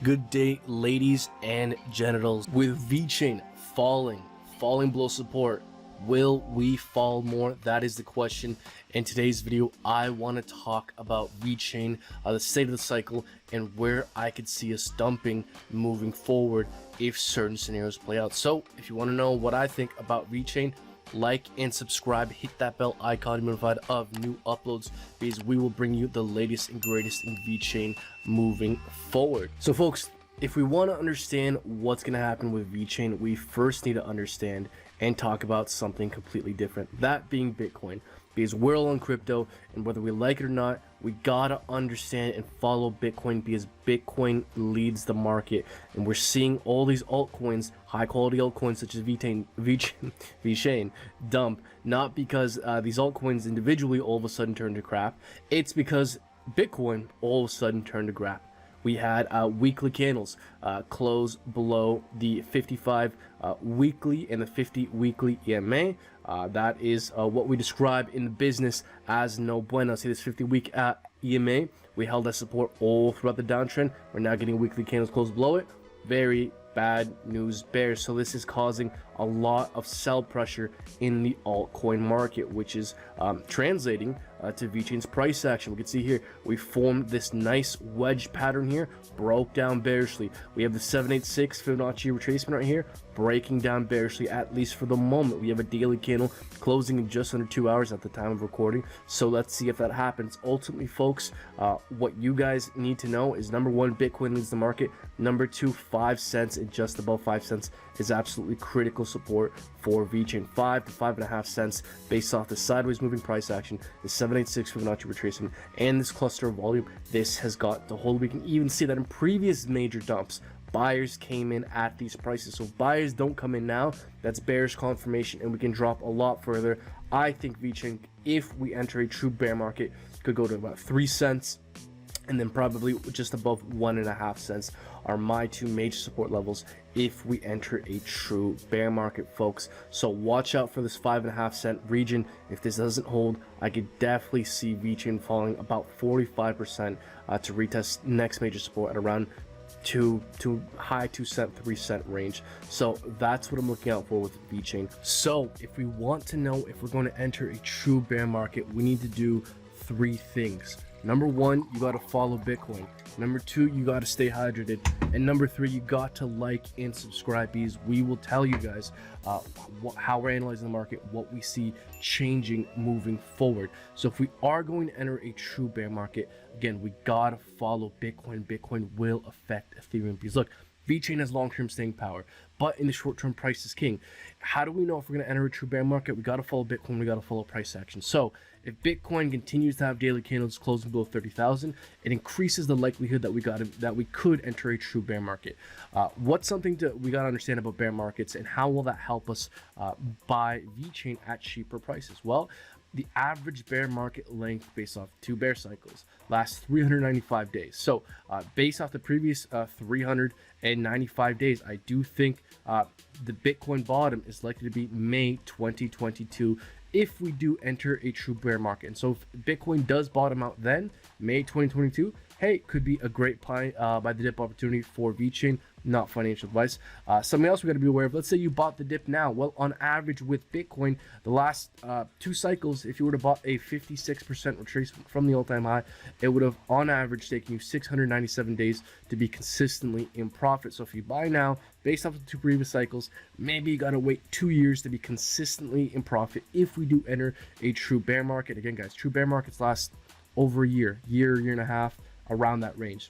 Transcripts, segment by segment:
Good day, ladies and genitals. With VeChain falling below support, will we fall more? That is the question. In today's video, I want to talk about VeChain, the state of the cycle, and where I could see us dumping moving forward if certain scenarios play out. So if you want to know what I think about VeChain, like and subscribe, hit that bell icon to be notified of new uploads, because we will bring you the latest and greatest in VeChain moving forward. So folks, if we want to understand what's going to happen with VeChain, we first need to understand and talk about something completely different, that being Bitcoin. Because we're all on crypto, and whether we like it or not, we gotta understand and follow Bitcoin, because Bitcoin leads the market. And we're seeing all these altcoins, high quality altcoins such as VeChain dump, not because these altcoins individually all of a sudden turned to crap. It's because Bitcoin all of a sudden turned to crap. We had weekly candles close below the 55 weekly and the 50 weekly EMA. That is what we describe in the business as no bueno. See this 50-week EMA? We held that support all throughout the downtrend. We're now getting weekly candles close below it. Very bad news bears. So this is causing a lot of sell pressure in the altcoin market, which is translating to VeChain's price action. We can see here we formed this nice wedge pattern here, broke down bearishly. We have the 786 Fibonacci retracement right here, breaking down bearishly, at least for the moment. We have a daily candle closing in just under 2 hours at the time of recording. So let's see if that happens. Ultimately, folks, what you guys need to know is, number one, Bitcoin leads the market. Number two, 5 cents and just above 5 cents is absolutely critical support for VeChain. 5 to 5.5 cents based off the sideways moving price action, the 786 Fibonacci retracement, and this cluster of volume. This has got the whole. We can even see that in previous major dumps, buyers came in at these prices. So if buyers don't come in now, that's bearish confirmation, and we can drop a lot further. I think VeChain, if we enter a true bear market, could go to about 3 cents, and then probably just above 1.5 cents are my two major support levels if we enter a true bear market, folks. So watch out for this 5.5 cent region. If this doesn't hold, I could definitely see VeChain falling about 45% to retest next major support at around high 2 cent, 3 cent range. So that's what I'm looking out for with VeChain. So if we want to know if we're going to enter a true bear market, we need to do 3 things. Number one, you got to follow Bitcoin. Number two, you got to stay hydrated. And number three, you got to like and subscribe, because we will tell you guys how we're analyzing the market, what we see changing moving forward. So if we are going to enter a true bear market, again, we got to follow Bitcoin. Bitcoin will affect Ethereum, because look, VeChain has long-term staying power, but in the short-term, price is king. How do we know if we're going to enter a true bear market? We got to follow Bitcoin. We got to follow price action. So if Bitcoin continues to have daily candles closing below 30,000, it increases the likelihood that we could enter a true bear market. What's something we got to understand about bear markets, and how will that help us buy VeChain at cheaper prices? Well, the average bear market length based off 2 bear cycles lasts 395 days. So based off the previous 395 days, I do think the Bitcoin bottom is likely to be May 2022 if we do enter a true bear market. And so if Bitcoin does bottom out then, May 2022, hey, could be a great buy the dip opportunity for VeChain. Not financial advice. Something else we got to be aware of. Let's say you bought the dip now. Well, on average with Bitcoin, the last 2 cycles, if you were to bought a 56% retracement from the all-time high, it would have on average taken you 697 days to be consistently in profit. So if you buy now, based off of the 2 previous cycles, maybe you got to wait 2 years to be consistently in profit if we do enter a true bear market. Again, guys, true bear markets last over a year and a half, around that range.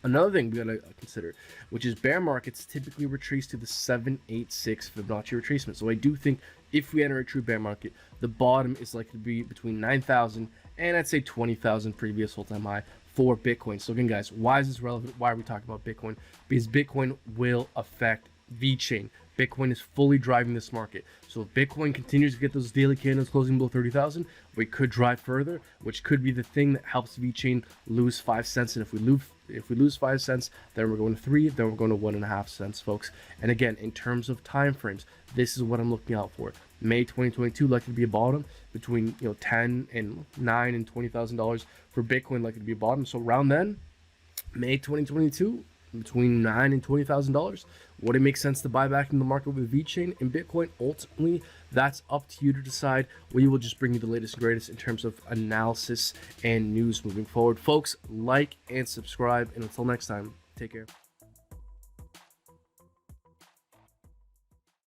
Another thing we gotta consider, which is bear markets typically retrace to the 786 Fibonacci retracement. So I do think if we enter a true bear market, the bottom is likely to be between 9,000 and I'd say 20,000 previous all-time high for Bitcoin. So again, guys, why is this relevant? Why are we talking about Bitcoin? Because Bitcoin will affect VeChain. Bitcoin is fully driving this market. So if Bitcoin continues to get those daily candles closing below 30,000, we could drive further, which could be the thing that helps VeChain lose 5 cents. And if we lose 5 cents, then we're going to 3, then we're going to 1.5 cents, folks. And again, in terms of time frames, this is what I'm looking out for. May 2022 likely to be a bottom between 10 and 9 and $20,000 for Bitcoin, likely to be a bottom. So around then, May 2022, between $9,000 and $20,000. Would it make sense to buy back in the market with VeChain and Bitcoin? Ultimately, that's up to you to decide. We will just bring you the latest and greatest in terms of analysis and news moving forward. Folks, like and subscribe, and until next time, take care.